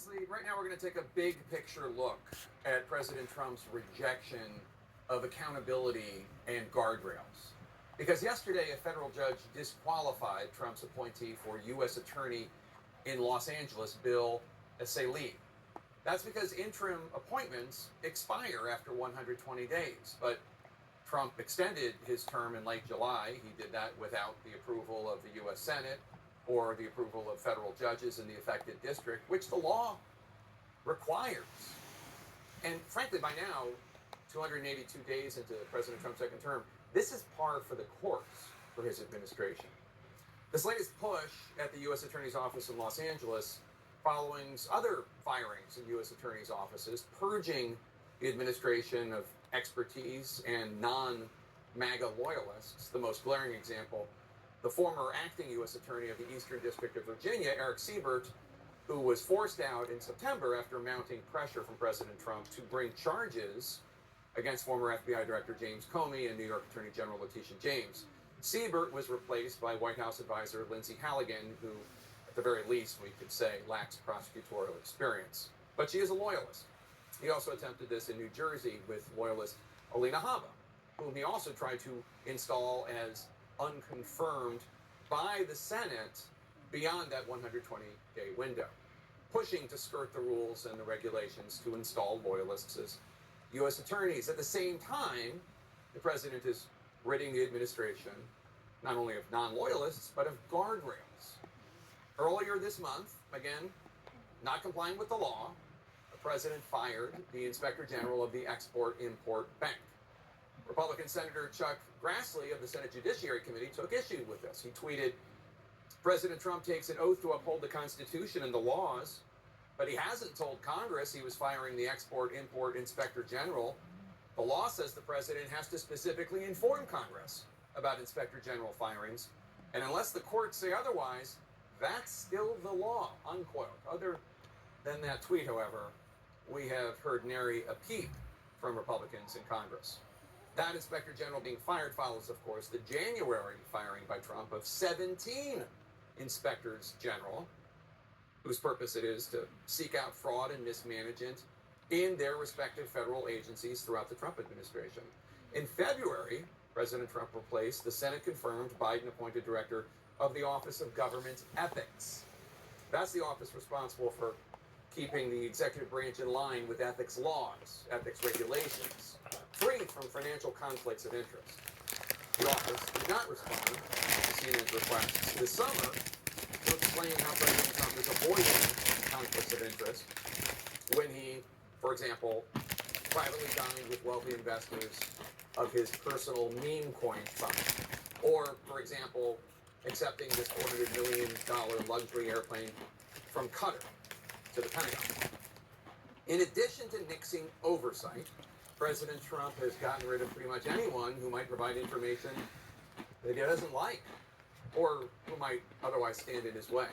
Right now we're going to take a big picture look at President Trump's rejection of accountability and guardrails. Because yesterday, a federal judge disqualified Trump's appointee for U.S. Attorney in Los Angeles, Bill Essayli. That's because interim appointments expire after 120 days. But Trump extended his term in late July. He did that without the approval of the U.S. Senate or the approval of federal judges in the affected district, which the law requires. And frankly, by now, 282 days into President Trump's second term, this is par for the course for his administration. This latest push at the U.S. Attorney's Office in Los Angeles, following other firings in U.S. Attorney's offices, purging the administration of expertise and non-MAGA loyalists. The most glaring example, the former acting U.S. Attorney of the Eastern District of Virginia, Eric Siebert, who was forced out in September after mounting pressure from President Trump to bring charges against former FBI Director James Comey and New York Attorney General Letitia James. Siebert was replaced by White House advisor Lindsey Halligan, who, at the very least, we could say lacks prosecutorial experience. But she is a loyalist. He also attempted this in New Jersey with loyalist Alina Habba, whom he also tried to install as unconfirmed by the Senate beyond that 120-day window, pushing to skirt the rules and the regulations to install loyalists as U.S. attorneys. At the same time, the president is ridding the administration not only of non-loyalists, but of guardrails. Earlier this month, again, not complying with the law, the president fired the Inspector General of the Export-Import Bank. Republican Senator Chuck Grassley of the Senate Judiciary Committee took issue with this. He tweeted, "President Trump takes an oath to uphold the Constitution and the laws, but he hasn't told Congress he was firing the Export-Import Inspector General. The law says the president has to specifically inform Congress about Inspector General firings, and unless the courts say otherwise, that's still the law," unquote. Other than that tweet, however, we have heard nary a peep from Republicans in Congress. That Inspector General being fired follows, of course, the January firing by Trump of 17 inspectors general, whose purpose it is to seek out fraud and mismanagement in their respective federal agencies throughout the Trump administration. In February, President Trump replaced the Senate-confirmed Biden-appointed director of the Office of Government Ethics. That's the office responsible for keeping the executive branch in line with ethics laws, ethics regulations, free from financial conflicts of interest. The office did not respond to CNN's requests this summer to explain how President Trump is avoiding conflicts of interest when he, for example, privately dined with wealthy investors of his personal meme coin fund, or, for example, accepting this $400 million luxury airplane from Qatar to the Pentagon. In addition to nixing oversight, President Trump has gotten rid of pretty much anyone who might provide information that he doesn't like or who might otherwise stand in his way.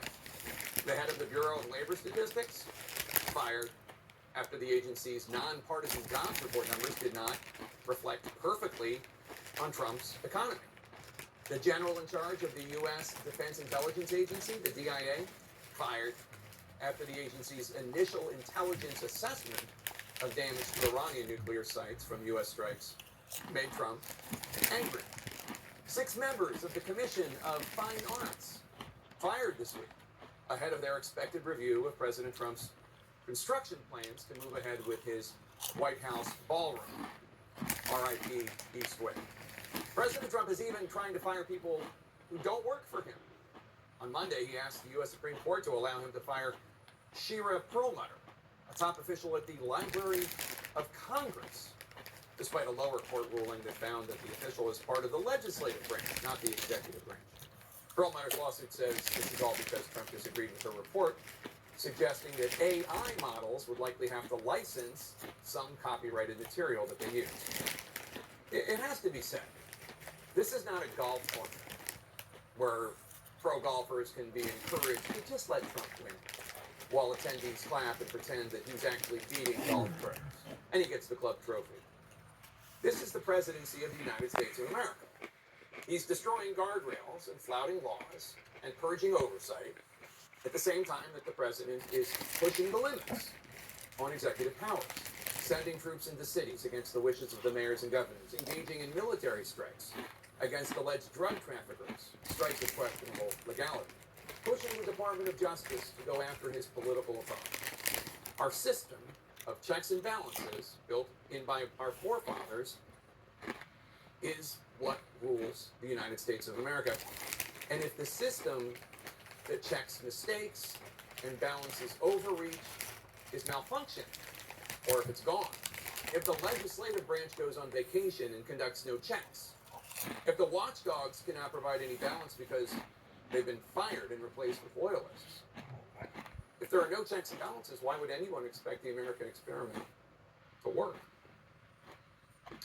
The head of the Bureau of Labor Statistics, fired after the agency's nonpartisan jobs report numbers did not reflect perfectly on Trump's economy. The general in charge of the U.S. Defense Intelligence Agency, the DIA, fired after the agency's initial intelligence assessment of damage to Iranian nuclear sites from U.S. strikes made Trump angry. 6 members of the Commission of Fine Arts fired this week ahead of their expected review of President Trump's construction plans to move ahead with his White House ballroom, R.I.P. East Wing. President Trump is even trying to fire people who don't work for him. On Monday, he asked the U.S. Supreme Court to allow him to fire Shira Perlmutter, a top official at the Library of Congress, despite a lower court ruling that found that the official is part of the legislative branch, not the executive branch. Perlmutter's lawsuit says this is all because Trump disagreed with her report, suggesting that AI models would likely have to license some copyrighted material that they use. It has to be said, this is not a golf tournament where pro golfers can be encouraged to just let Trump win, while attendees clap and pretend that he's actually beating golf pros, and he gets the club trophy. This is the presidency of the United States of America. He's destroying guardrails and flouting laws and purging oversight At the same time that the president is pushing the limits on executive powers, sending troops into cities against the wishes of the mayors and governors, engaging in military strikes against alleged drug traffickers, strikes of questionable legality, pushing the Department of Justice to go after his political opponents. Our system of checks and balances, built in by our forefathers, is what rules the United States of America. And if the system that checks mistakes and balances overreach is malfunctioning, or if it's gone, if the legislative branch goes on vacation and conducts no checks, if the watchdogs cannot provide any balance because they've been fired and replaced with loyalists, if there are no checks and balances, why would anyone expect the American experiment to work?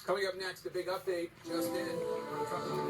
Coming up next, a big update just in.